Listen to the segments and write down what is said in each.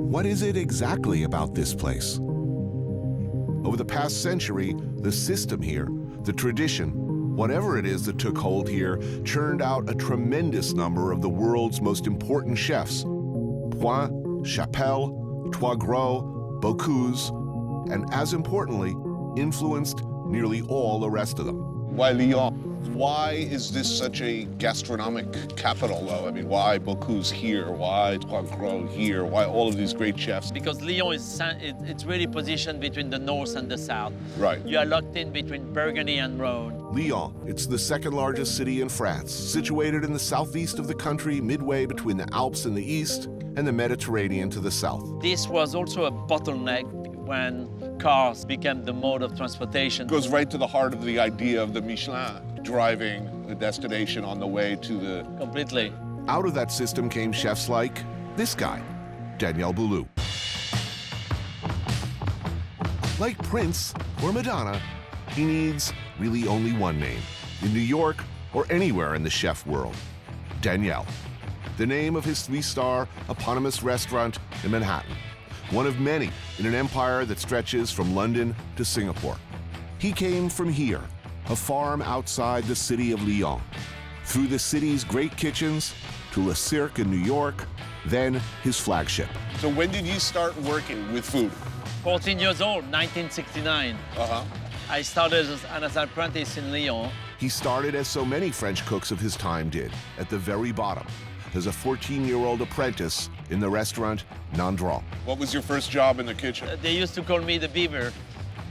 What is it exactly about this place? Over the past century, the system here, the tradition, whatever it is that took hold here, churned out a tremendous number of the world's most important chefs. Point, Chapelle, Trois Gros, Bocuse, and as importantly, influenced nearly all the rest of them. Why Lyon? Why is this such a gastronomic capital, though? I mean, why Bocuse here? Why Trois Gros here? Why all of these great chefs? Because Lyon it's really positioned between the north and the south. Right. You are locked in between Burgundy and Rhone. Lyon, it's the second largest city in France, situated in the southeast of the country, midway between the Alps in the east and the Mediterranean to the south. This was also a bottleneck when cars became the mode of transportation. It goes right to the heart of the idea of the Michelin, driving the destination on the way to the... Completely. Out of that system came chefs like this guy, Daniel Boulud. Like Prince or Madonna, he needs really only one name, in New York or anywhere in the chef world, Daniel. The name of his three-star eponymous restaurant in Manhattan, one of many in an empire that stretches from London to Singapore. He came from here, a farm outside the city of Lyon, through the city's great kitchens to Le Cirque in New York, then his flagship. So when did you start working with food? 14 years old, 1969. Uh-huh. I started as an apprentice in Lyon. He started as so many French cooks of his time did, at the very bottom, as a 14-year-old apprentice in the restaurant Nandron. What was your first job in the kitchen? They used to call me the beaver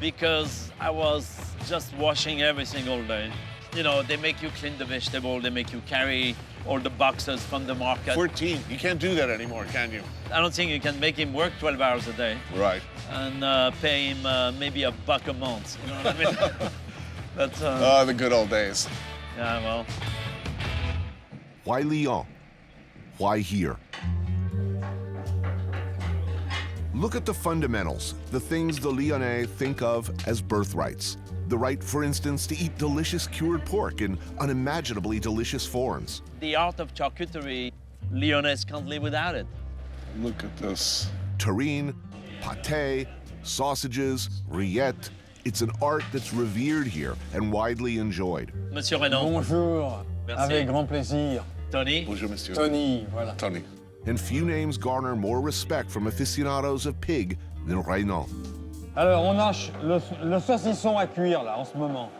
because I was just washing every single day. You know, they make you clean the vegetable, they make you carry all the boxes from the market. 14, you can't do that anymore, can you? I don't think you can make him work 12 hours a day. Right. And pay him maybe $1 a month, you know what I mean? That's, Oh, the good old days. yeah, well. Why Lyon? Why here? Look at the fundamentals, the things the Lyonnais think of as birthrights. The right, for instance, to eat delicious cured pork in unimaginably delicious forms. The art of charcuterie, Lyonnais can't live without it. Look at this. Terrine, pâté, sausages, rillettes. It's an art that's revered here and widely enjoyed. Monsieur Renaud. Bonjour. Merci. Avec grand plaisir. Tony. Bonjour, monsieur. Tony, voilà. Tony. And few names garner more respect from aficionados of pig than Renaud. Alors, on a le saucisson à cuire, là, en ce moment.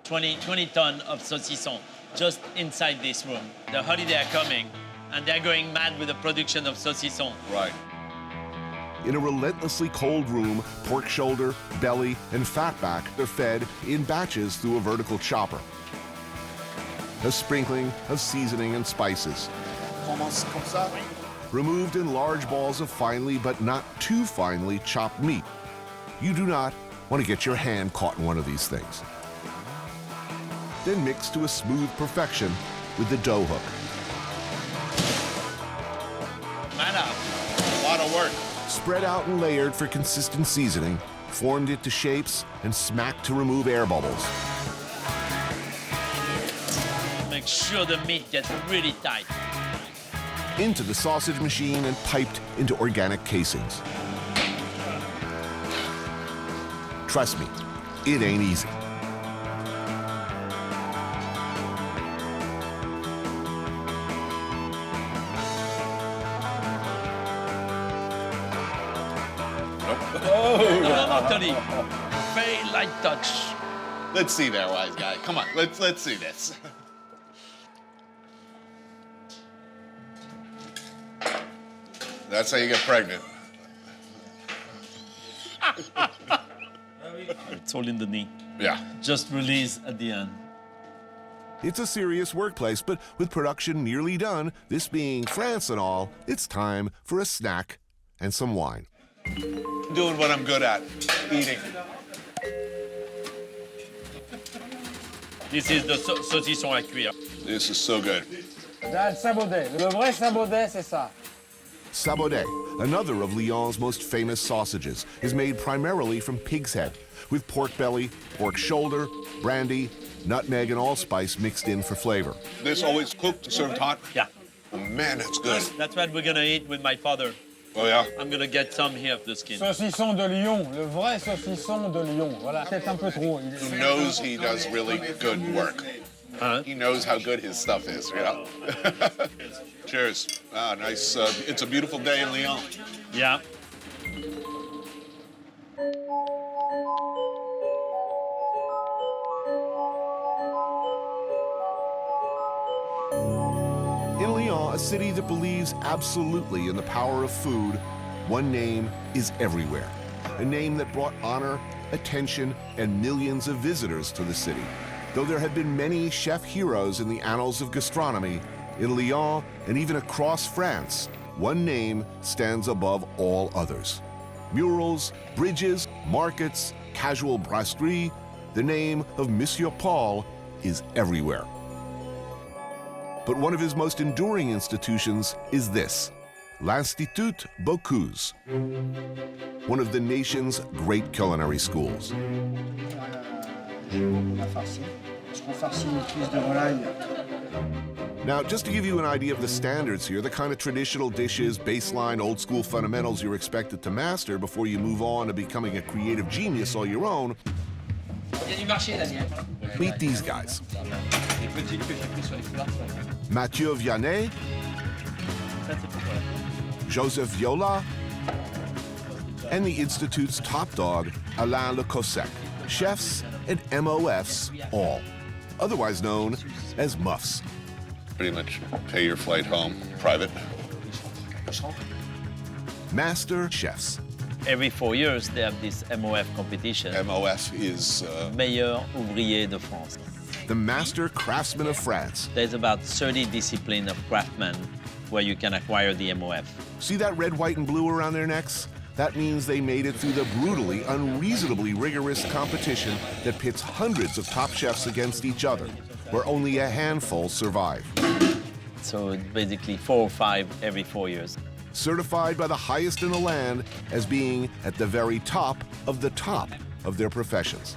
20 tons of saucisson just inside this room. The holiday are coming, and they're going mad with the production of saucisson. Right. In a relentlessly cold room, pork shoulder, belly, and fatback are fed in batches through a vertical chopper. A sprinkling of seasoning and spices. Commence comme ça. Removed in large balls of finely but not too finely chopped meat. You do not want to get your hand caught in one of these things. Then mix to a smooth perfection with the dough hook. Madame. A lot of work. Spread out and layered for consistent seasoning, formed into shapes, and smacked to remove air bubbles. Make sure the meat gets really tight. Into the sausage machine and piped into organic casings. Trust me, it ain't easy. No, Tony. Very light touch. Let's see there, wise guy. Come on, let's see this. That's how you get pregnant. It's all in the knee. Yeah. Just release at the end. It's a serious workplace, but with production nearly done, this being France and all, it's time for a snack and some wine. Doing what I'm good at, eating. This is the saucisson à cuire. This is so good. Là, le sabaudet. Le vrai sabaudet, c'est ça. Sabaudet, another of Lyon's most famous sausages, is made primarily from pig's head, with pork belly, pork shoulder, brandy, nutmeg, and allspice mixed in for flavor. This always cooked, served hot? Yeah. Oh, man, that's good. That's what we're gonna eat with my father. Oh, yeah? I'm gonna get some here of the skin. Saucisson de Lyon, le vrai saucisson de Lyon. Voilà, peut-être un peu trop. He knows he does really good work. He knows how good his stuff is, you know? Cheers. Ah, nice. It's a beautiful day in Lyon. Yeah. In Lyon, a city that believes absolutely in the power of food, one name is everywhere. A name that brought honor, attention, and millions of visitors to the city. Though there have been many chef heroes in the annals of gastronomy, in Lyon and even across France, one name stands above all others. Murals, bridges, markets, casual brasserie, the name of Monsieur Paul is everywhere. But one of his most enduring institutions is this, l'Institut Bocuse, one of the nation's great culinary schools. Now, just to give you an idea of the standards here, the kind of traditional dishes, baseline, old school fundamentals you're expected to master before you move on to becoming a creative genius all your own, meet these guys. Mathieu Vianney, Joseph Viola, and the Institute's top dog, Alain Le Cossec, chefs and MOFs all, otherwise known as muffs. Pretty much pay your flight home, private. Master chefs. Every 4 years, they have this MOF competition. MOF is... Meilleur ouvrier de France. The master craftsmen of France. There's about 30 disciplines of craftsmen where you can acquire the MOF. See that red, white, and blue around their necks? That means they made it through the brutally, unreasonably rigorous competition that pits hundreds of top chefs against each other, where only a handful survive. So it's basically 4 or 5 every 4 years. Certified by the highest in the land as being at the very top of their professions.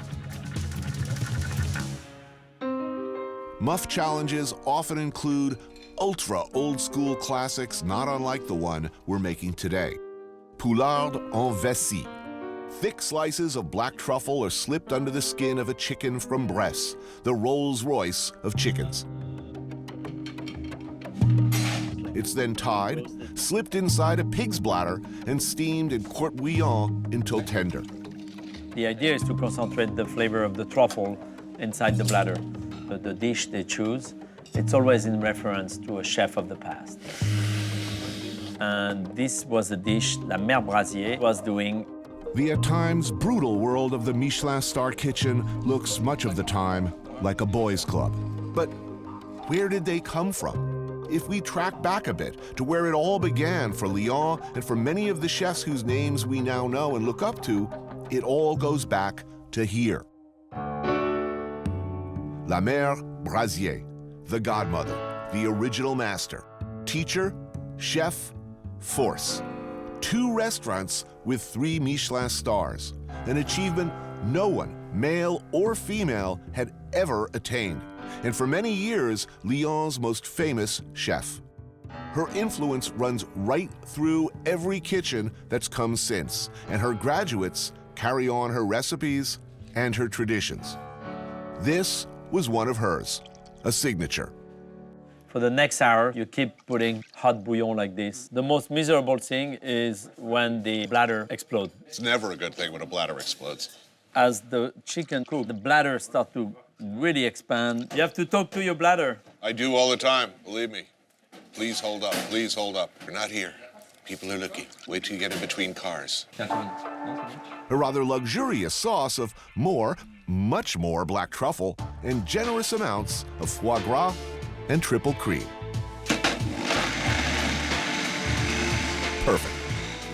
Muff challenges often include ultra old school classics not unlike the one we're making today. Poulard en vessie. Thick slices of black truffle are slipped under the skin of a chicken from Bresse, the Rolls-Royce of chickens. It's then tied, slipped inside a pig's bladder, and steamed in court bouillon until tender. The idea is to concentrate the flavor of the truffle inside the bladder. The dish they choose, it's always in reference to a chef of the past. And this was a dish La Mère Brasier was doing. The at times brutal world of the Michelin star kitchen looks much of the time like a boys' club. But where did they come from? If we track back a bit to where it all began for Lyon and for many of the chefs whose names we now know and look up to, it all goes back to here. La Mère Brasier, the godmother, the original master, teacher, chef, force. 2 restaurants with 3 Michelin stars, an achievement no one, male or female, had ever attained, and for many years, Lyon's most famous chef. Her influence runs right through every kitchen that's come since, and her graduates carry on her recipes and her traditions. This was one of hers, a signature. For the next hour, you keep putting hot bouillon like this. The most miserable thing is when the bladder explodes. It's never a good thing when a bladder explodes. As the chicken cooks, the bladder starts to really expand. You have to talk to your bladder. I do all the time, believe me. Please hold up, please hold up. You're not here. People are looking. Wait till you get in between cars. A rather luxurious sauce of much more black truffle and generous amounts of foie gras and triple cream. Perfect.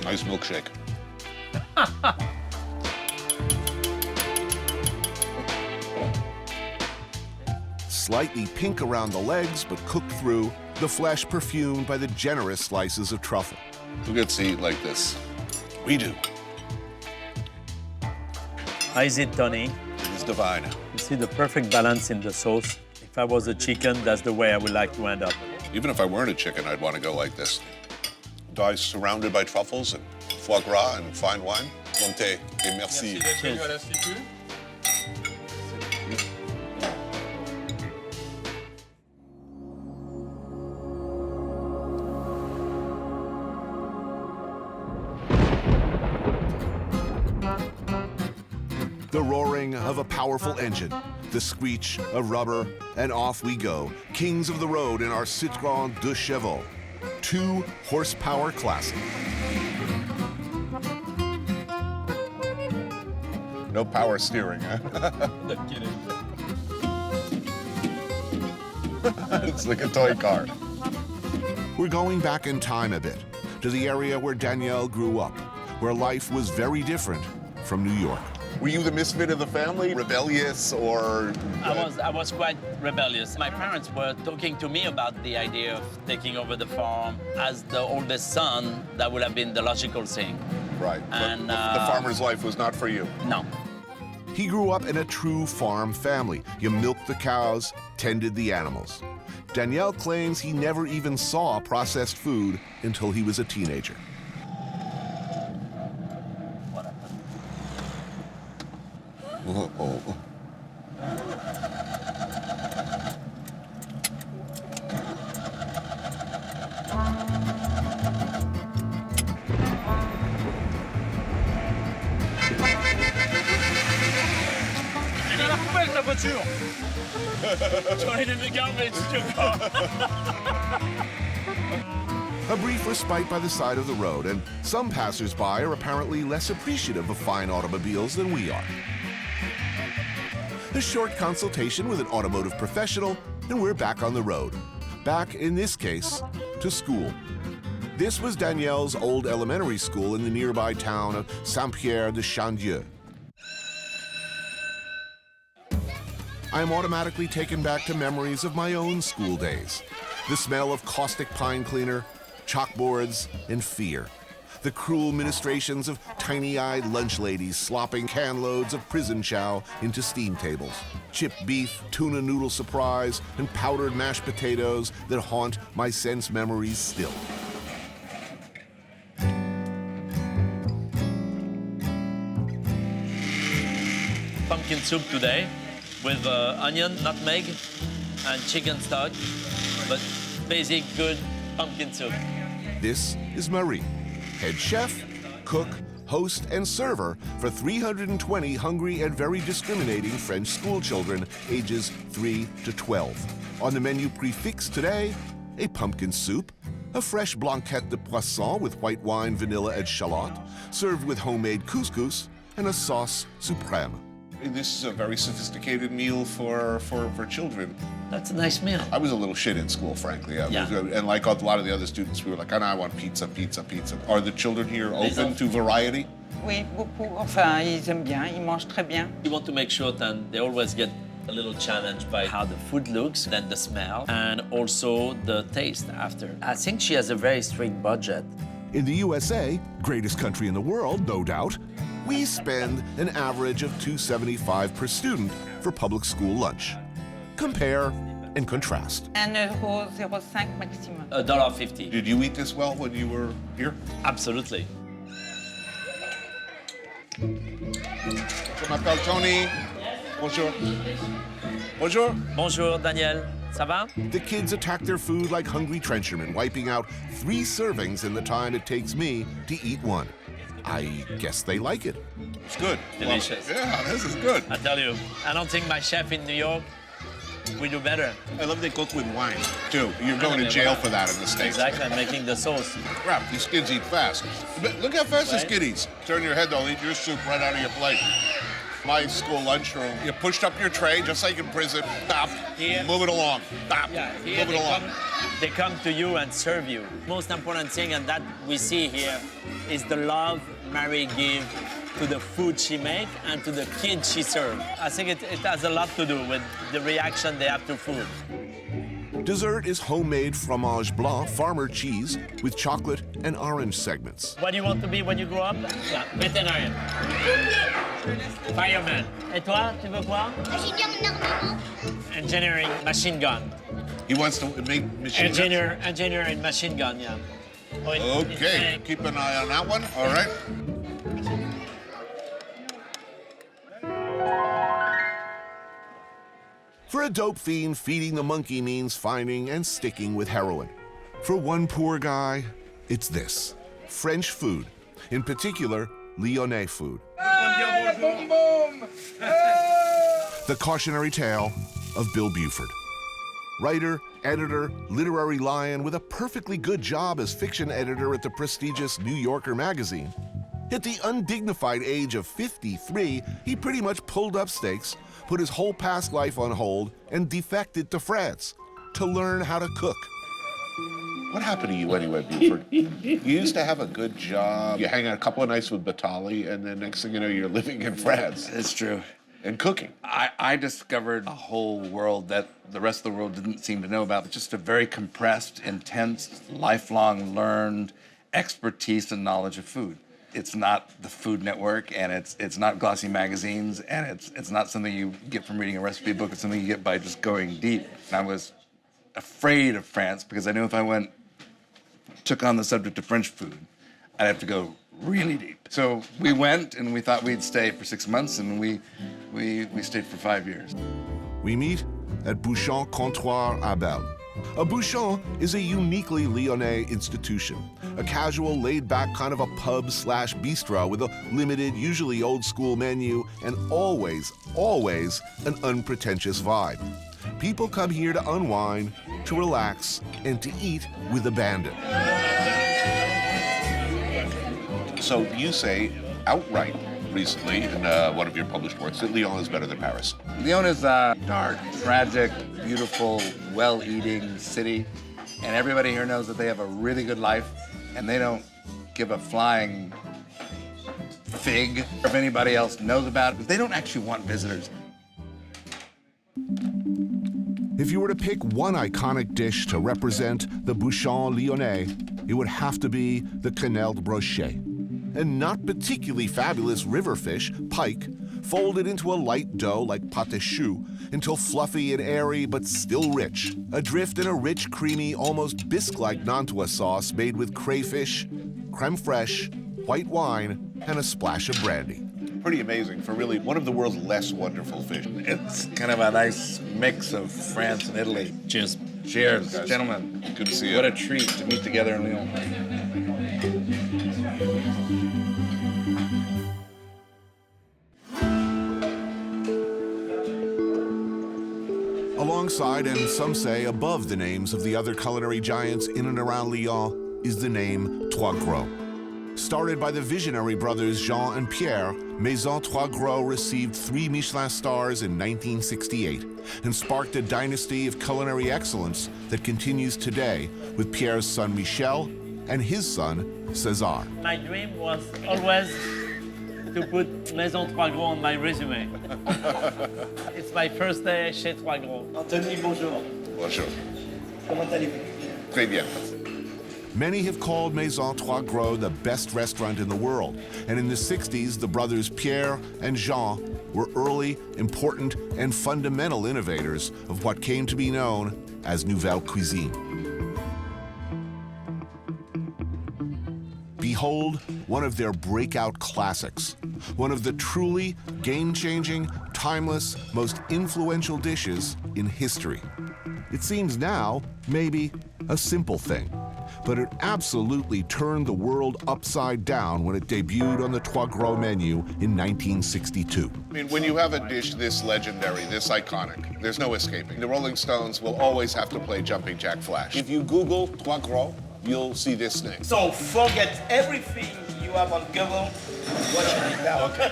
Nice milkshake. Slightly pink around the legs, but cooked through, the flesh perfumed by the generous slices of truffle. Who gets to eat like this? We do. How is it, Tony? It is divine. You see the perfect balance in the sauce. If I was a chicken, that's the way I would like to end up. Even if I weren't a chicken, I'd want to go like this. Guys surrounded by truffles and foie gras and fine wine. Bonté et merci. The roaring of a powerful engine, the screech of rubber, and off we go, kings of the road in our Citroën 2 Chevaux. 2 horsepower classic. No power steering, huh? No kidding. It's like a toy car. We're going back in time a bit, to the area where Danielle grew up, where life was very different from New York. Were you the misfit of the family? Rebellious or... I was quite rebellious. My parents were talking to me about the idea of taking over the farm. As the oldest son, that would have been the logical thing. Right, And, but the farmer's life was not for you. No. He grew up in a true farm family. You milked the cows, tended the animals. Danielle claims he never even saw processed food until he was a teenager. Oh. Elle est à la poubelle, ta voiture. Tu vas aller me garder si tu veux pas. A brief respite by the side of the road, and some passers-by are apparently less appreciative of fine automobiles than we are. A short consultation with an automotive professional, and we're back on the road. Back, in this case, to school. This was Danielle's old elementary school in the nearby town of Saint-Pierre-de-Chandieu. I am automatically taken back to memories of my own school days. The smell of caustic pine cleaner, chalkboards, and fear. The cruel ministrations of tiny-eyed lunch ladies slopping can loads of prison chow into steam tables. Chipped beef, tuna noodle surprise, and powdered mashed potatoes that haunt my sense memories still. Pumpkin soup today with onion, nutmeg, and chicken stock, but basic good pumpkin soup. This is Marie, head chef, cook, host, and server for 320 hungry and very discriminating French school children ages 3 to 12. On the menu prix fixe today, a pumpkin soup, a fresh blanquette de poisson with white wine, vanilla, and shallot, served with homemade couscous, and a sauce supreme. This is a very sophisticated meal for children. That's a nice meal. I was a little shit in school, frankly. Yeah. And like a lot of the other students, we were like, I want pizza, pizza, pizza. Are the children here open to variety? Oui, beaucoup. Enfin, ils aiment bien, ils mangent très bien. You want to make sure that they always get a little challenged by how the food looks, then the smell, and also the taste after. I think she has a very strict budget. In the USA, greatest country in the world, no doubt, we spend an average of $2.75 per student for public school lunch. Compare and contrast. €1,05 maximum. $1.50. Did you eat this well when you were here? Absolutely. Je m'appelle Tony. Bonjour. Bonjour. Bonjour, Daniel. Ça va? The kids attack their food like hungry trenchermen, wiping out 3 servings in the time it takes me to eat 1. I guess they like it. It's good. Delicious. Well, yeah, this is good. I tell you, I don't think my chef in New York will do better. I love they cook with wine, too. You're going to jail for that in the States. Exactly, I'm making the sauce. Crap, these kids eat fast. But look how fast this kid eats. Turn your head, they'll eat your soup right out of your plate. My school lunchroom, you pushed up your tray just like in prison. Stop. Here. Move it along. Stop. Yeah, here Move it along. they come to you and serve you. Most important thing, and that we see here, is the love Mary gives to the food she makes and to the kids she serves. I think it has a lot to do with the reaction they have to food. Dessert is homemade fromage blanc, farmer cheese, with chocolate and orange segments. What do you want to be when you grow up? Yeah, veterinarian. Fireman. Et toi, tu veux quoi? Ingénieur en armement. Engineering, machine gun. He wants to make machine guns? Engineer in machine gun, yeah. Okay, keep an eye on that one. All right. For a dope fiend, feeding the monkey means finding and sticking with heroin. For one poor guy, it's this: French food, in particular, Lyonnais food. The cautionary tale of Bill Buford. Writer, editor, literary lion with a perfectly good job as fiction editor at the prestigious New Yorker magazine. At the undignified age of 53, he pretty much pulled up stakes, put his whole past life on hold, and defected to France to learn how to cook. What happened to you anyway, Buford? You used to have a good job. You hang out a couple of nights with Batali, and then next thing you know, you're living in France. It's true. And cooking. I discovered a whole world that the rest of the world didn't seem to know about. Just a very compressed, intense, lifelong learned expertise and knowledge of food. It's not the Food Network, and it's not glossy magazines, and it's not something you get from reading a recipe book. It's something you get by just going deep. And I was afraid of France because I knew if I took on the subject of French food, I'd have to go really deep. So we went, and we thought we'd stay for 6 months, and we stayed for 5 years. We meet at Bouchon Comptoir à Belle. A Bouchon is a uniquely Lyonnais institution, a casual, laid-back kind of a pub/bistro with a limited, usually old-school menu and always an unpretentious vibe. People come here to unwind, to relax, and to eat with abandon. So you say outright recently in one of your published works that Lyon is better than Paris. Lyon is a dark, tragic, beautiful, well-eating city, and everybody here knows that they have a really good life, and they don't give a flying fig if anybody else knows about it. They don't actually want visitors. If you were to pick one iconic dish to represent the Bouchon Lyonnais, it would have to be the quenelles brochées. And not particularly fabulous river fish, pike, folded into a light dough like pâte choux until fluffy and airy but still rich, adrift in a rich, creamy, almost bisque-like Nantua sauce made with crayfish, creme fraiche, white wine, and a splash of brandy. Pretty amazing for really one of the world's less wonderful fish. It's kind of a nice mix of France and Italy. Cheers. Cheers, Guys, gentlemen. good to see you. What a treat to meet together in Lyon. Alongside, and some say above the names of the other culinary giants in and around Lyon, is the name Trois Gros. Started by the visionary brothers Jean and Pierre, Maison Trois Gros received 3 Michelin stars in 1968 and sparked a dynasty of culinary excellence that continues today with Pierre's son Michel and his son César. My dream was always to put Maison Trois Gros on my resume. It's my first day chez Trois Gros. Anthony, bonjour. Bonjour. Comment allez-vous? Très bien. Many have called Maison Trois Gros the best restaurant in the world, and in the 60s, the brothers Pierre and Jean were early, important, and fundamental innovators of what came to be known as Nouvelle Cuisine. Behold one of their breakout classics, one of the truly game-changing, timeless, most influential dishes in history. It seems now maybe a simple thing, but it absolutely turned the world upside down when it debuted on the Trois Gros menu in 1962. I mean, when you have a dish this legendary, this iconic, there's no escaping. The Rolling Stones will always have to play Jumping Jack Flash. If you Google Trois Gros, you'll see this name. So forget everything you have on Google. Watch it now. Okay.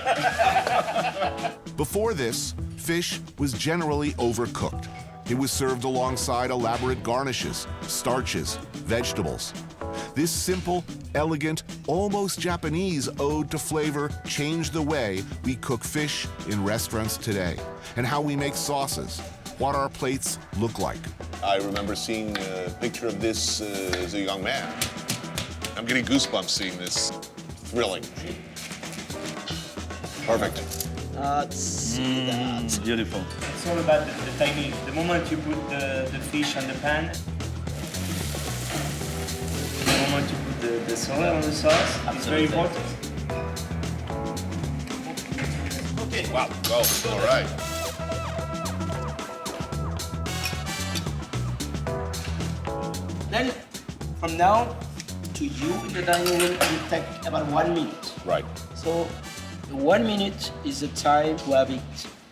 Before this, fish was generally overcooked. It was served alongside elaborate garnishes, starches, vegetables. This simple, elegant, almost Japanese ode to flavor changed the way we cook fish in restaurants today, and how we make sauces, what our plates look like. I remember seeing a picture of this as a young man. I'm getting goosebumps seeing this. Thrilling. Perfect. Beautiful. It's all about the timing. The moment you put the fish on the pan, the moment you put the salt on the sauce, it's very important. Okay. Wow. Go. All right. Then, from now to you in the dining room, it will take about 1 minute. Right. So, the 1 minute is the time to have it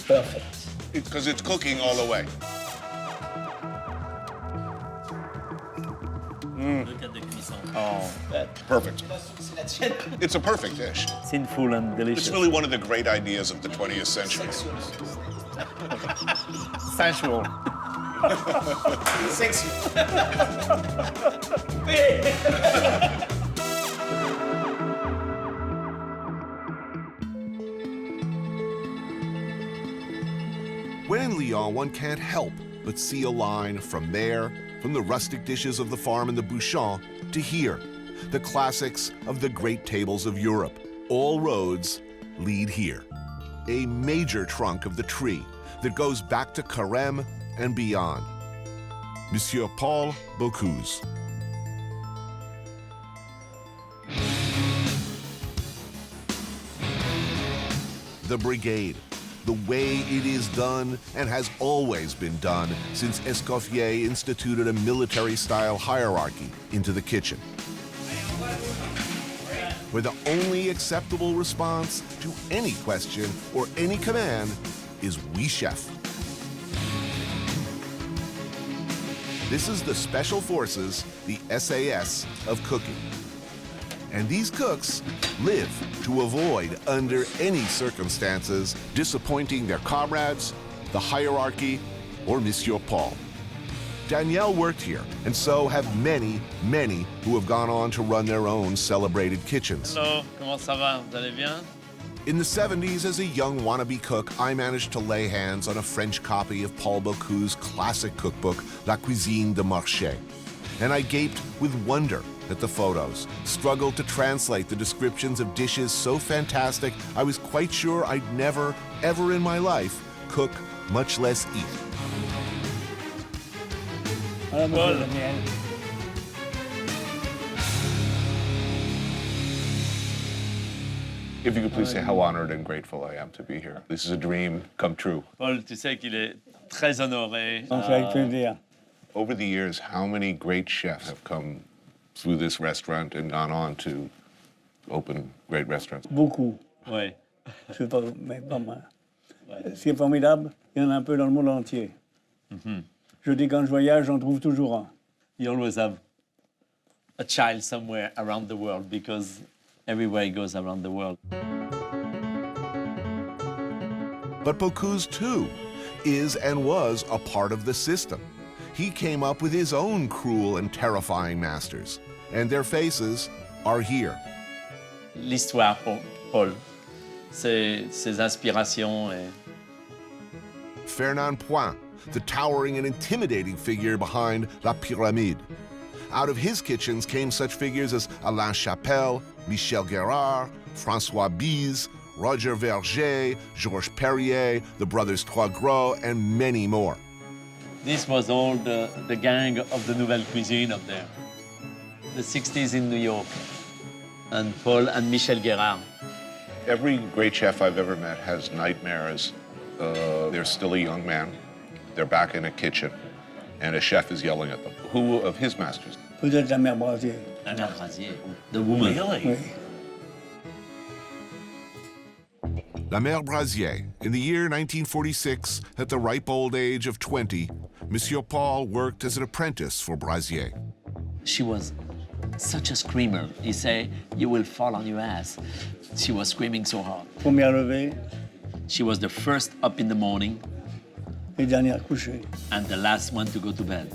perfect. Because it's cooking all the way. Look at the cuisine. Oh, perfect. It's a perfect dish. Sinful and delicious. It's really one of the great ideas of the 20th century. sensual. Sexy. When in Lyon, one can't help but see a line from there, from the rustic dishes of the farm in the Bouchon, to here, the classics of the great tables of Europe. All roads lead here. A major trunk of the tree that goes back to Carême and beyond. Monsieur Paul Bocuse. The brigade, the way it is done and has always been done since Escoffier instituted a military-style hierarchy into the kitchen, where the only acceptable response to any question or any command is "Oui, chef." This is the Special Forces, the SAS of cooking. And these cooks live to avoid, under any circumstances, disappointing their comrades, the hierarchy, or Monsieur Paul. Danielle worked here, and so have many, many who have gone on to run their own celebrated kitchens. Hello, comment ça va? Vous allez bien? In the 70s, as a young wannabe cook, I managed to lay hands on a French copy of Paul Bocuse's classic cookbook, La Cuisine de Marché. And I gaped with wonder at the photos, struggled to translate the descriptions of dishes so fantastic I was quite sure I'd never, ever in my life cook, much less eat. Paul. If you could please say how honored and grateful I am to be here. This is a dream come true. Paul, tu sais qu'il est très honoré. Avec plaisir. Over the years, how many great chefs have come through this restaurant and gone on to open great restaurants? Beaucoup. Ouais. C'est pas, mais pas mal. Ce qui est formidable, il y en a un peu dans le monde entier. Je dis quand je voyage, j'en trouve toujours un. You always have a child somewhere around the world because everywhere he goes around the world. But Bocuse, too, is and was a part of the system. He came up with his own cruel and terrifying masters, and their faces are here. L'histoire pour Paul, ses inspirations. Et... Fernand Point, the towering and intimidating figure behind La Pyramide. Out of his kitchens came such figures as Alain Chapelle, Michel Guérard, François Bise, Roger Verger, Georges Perrier, the brothers Trois Gros, and many more. This was all the gang of the Nouvelle Cuisine up there. The 60s in New York. And Paul and Michel Guérard. Every great chef I've ever met has nightmares. They're still a young man. They're back in a kitchen, and a chef is yelling at them. Who of his masters? Peut-être la mère Brasier. La mère Brasier. The woman. Really? Oui. La Mère Brasier. In the year 1946, at the ripe old age of 20, Monsieur Paul worked as an apprentice for Brasier. She was such a screamer. He said, "You will fall on your ass." She was screaming so hard. Première levée She was the first up in the morning et dernière couchée. and the last one to go to bed.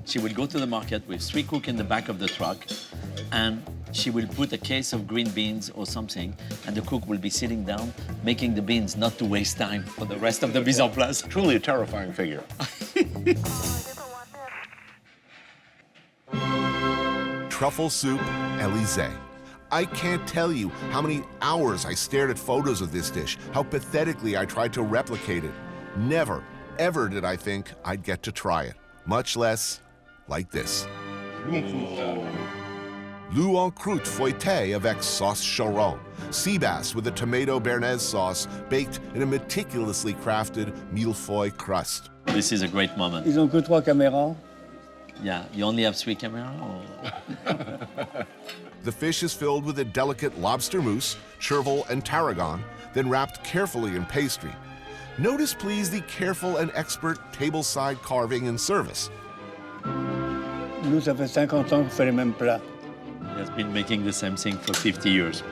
She would go to the market with 3 cooks in the back of the truck, and she will put a case of green beans or something, and the cook will be sitting down, making the beans not to waste time for the rest of the mise en place. Truly a terrifying figure. Truffle soup Élysée. I can't tell you how many hours I stared at photos of this dish, how pathetically I tried to replicate it. Never, ever did I think I'd get to try it, much less like this. Loup en croûte feuilletée avec sauce choron. Sea bass with a tomato béarnaise sauce baked in a meticulously crafted millefeuille crust. This is a great moment. Ils ont que 3 caméras. Yeah, you only have 3 cameras? Or... The fish is filled with a delicate lobster mousse, chervil, and tarragon, then wrapped carefully in pastry. Notice, please, the careful and expert tableside carving and service. Nous, ça fait 50 ans qu'on fait les mêmes plats. He has been making the same thing for 50 years.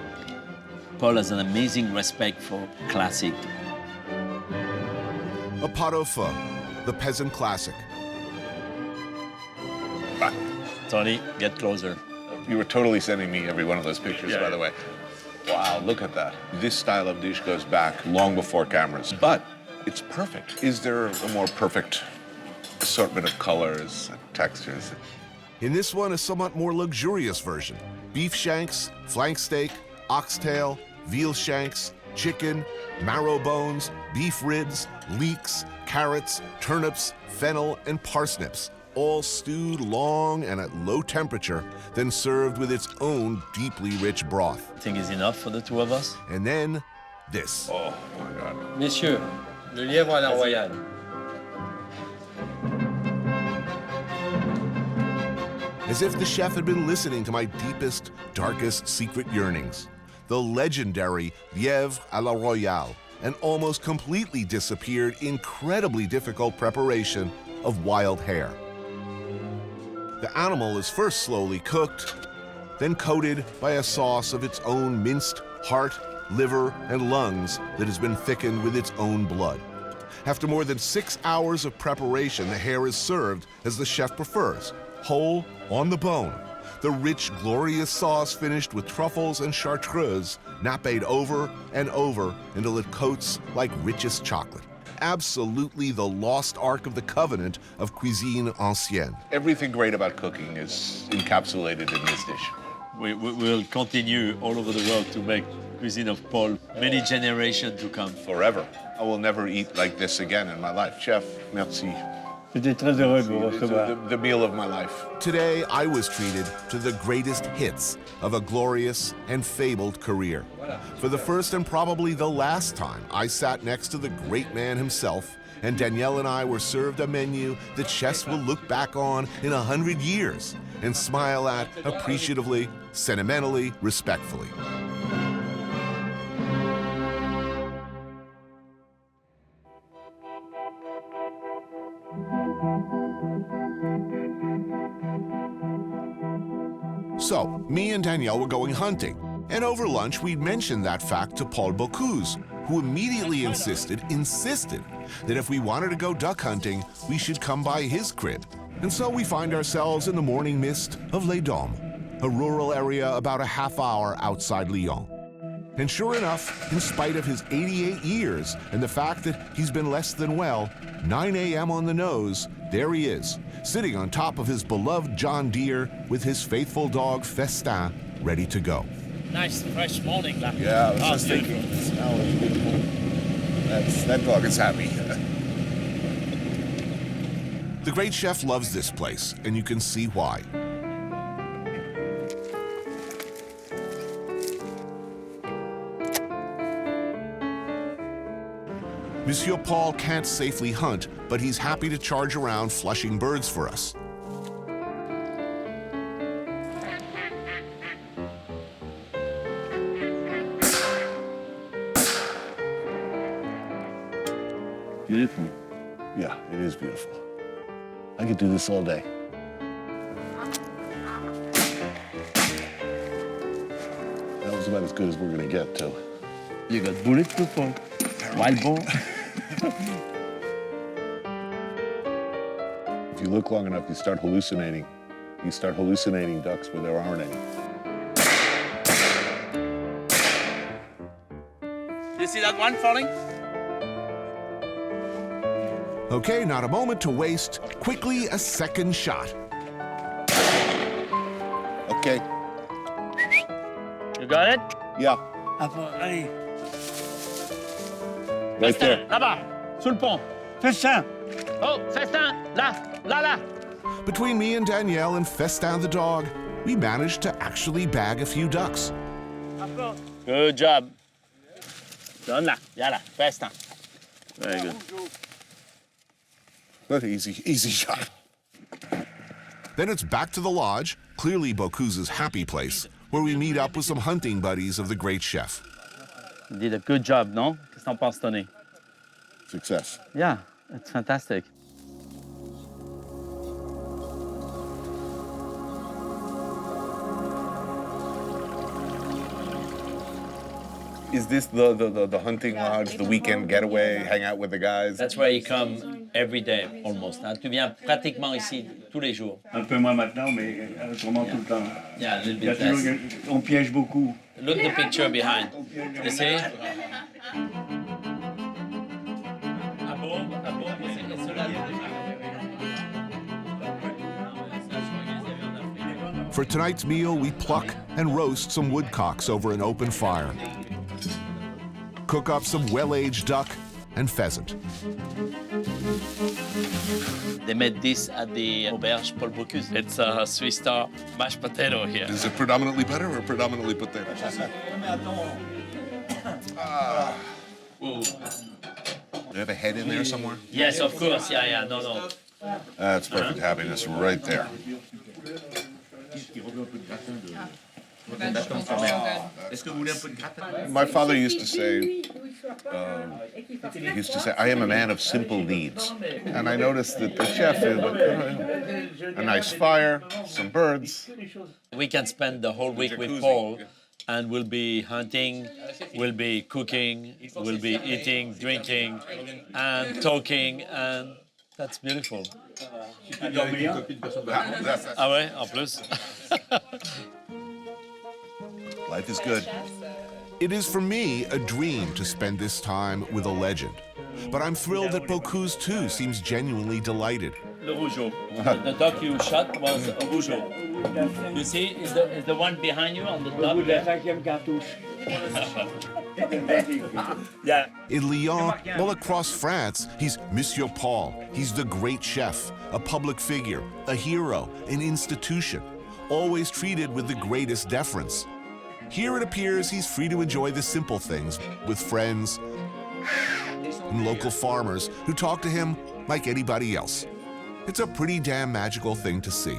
Paul has an amazing respect for classic. A pot au feu, the peasant classic. Tony, get closer. You were totally sending me every one of those pictures, Yeah. by the way. Wow, look at that. This style of dish goes back long before cameras, but it's perfect. Is there a more perfect assortment of colors and textures? In this one, a somewhat more luxurious version. Beef shanks, flank steak, oxtail, veal shanks, chicken, marrow bones, beef ribs, leeks, carrots, turnips, fennel, and parsnips, all stewed long and at low temperature, then served with its own deeply rich broth. I think is enough for the 2 of us. And then this. Oh my God. Messieurs, le lièvre à la royale. As if the chef had been listening to my deepest, darkest secret yearnings. The legendary lièvre à la royale, an almost completely disappeared, incredibly difficult preparation of wild hare. The animal is first slowly cooked, then coated by a sauce of its own minced heart, liver, and lungs that has been thickened with its own blood. After more than 6 hours of preparation, the hare is served as the chef prefers, whole on the bone. The rich, glorious sauce finished with truffles and chartreuse, napped over and over until it coats like richest chocolate. Absolutely the lost ark of the covenant of cuisine ancienne. Everything great about cooking is encapsulated in this dish. We will continue all over the world to make cuisine of Paul many generations to come. Forever. I will never eat like this again in my life. Chef, merci. J'étais très heureux de vous recevoir. The meal of my life. Today, I was treated to the greatest hits of a glorious and fabled career. For the first and probably the last time, I sat next to the great man himself, and Danielle and I were served a menu that chefs will look back on in 100 years and smile at appreciatively, sentimentally, respectfully. So, me and Danielle were going hunting, and over lunch we'd mentioned that fact to Paul Bocuse, who immediately insisted that if we wanted to go duck hunting, we should come by his crib. And so we find ourselves in the morning mist of Les Dômes, a rural area about a half hour outside Lyon. And sure enough, in spite of his 88 years and the fact that he's been less than well, 9 a.m. on the nose, there he is, sitting on top of his beloved John Deere with his faithful dog Festin ready to go. Nice, fresh morning. Yeah, I was just thinking. Smell is beautiful. That dog is happy. The great chef loves this place, and you can see why. Monsieur Paul can't safely hunt, but he's happy to charge around flushing birds for us. Beautiful. Yeah, it is beautiful. I could do this all day. That was about as good as we're gonna get, too. You got Boulud to Paul. Wild boar. If you look long enough, you start hallucinating. You start hallucinating ducks where there aren't any. you see that one falling? Okay, not a moment to waste. Quickly, a second shot. Okay. You got it? Yeah. Allez, Right there. Là-bas. sur le pont. Festin. Oh, festin. Là, là, là. Between me and Danielle and Festin the dog, we managed to actually bag a few ducks. Good job. Donne là. Yalla, festin. Very good. But easy shot. Then it's back to the lodge, clearly Bocuse's happy place, where we meet up with some hunting buddies of the great chef. You did a good job, no? Qu'est-ce que t'en penses, Tony? Success. Yeah, it's fantastic. Is this the hunting lodge, the weekend getaway, hang out with the guys? That's where you come every day, almost. Hein? Tu viens pratiquement ici tous les jours. Un peu moins maintenant, mais autrement tout le temps. Yeah, a little Il y a bit less. toujours, on piège beaucoup. Look the picture behind. You see? For tonight's meal, we pluck and roast some woodcocks over an open fire. Cook up some well-aged duck and pheasant. They made this at the auberge Paul Bocuse. It's a Swiss star mashed potato here. Is it predominantly butter or predominantly potato? Do you have a head in there somewhere? Yes, of course. Yeah, no. That's perfect happiness right there. My father used to say, I am a man of simple needs. And I noticed that the chef is a nice fire, some birds. We can spend the whole week with Paul, and we'll be hunting, we'll be cooking, we'll be eating, drinking, and talking, and that's beautiful. Ah ouais, en plus. Life is good. It is for me a dream to spend this time with a legend. But I'm thrilled that Bocuse too seems genuinely delighted. Le rougeau. The duck you shot was a rougeau. You see, is the one behind you on the top La there? cinquième cartouche. Yeah. In Lyon, well across France, he's Monsieur Paul. He's the great chef, a public figure, a hero, an institution, always treated with the greatest deference. Here it appears he's free to enjoy the simple things with friends and local farmers who talk to him like anybody else. It's a pretty damn magical thing to see.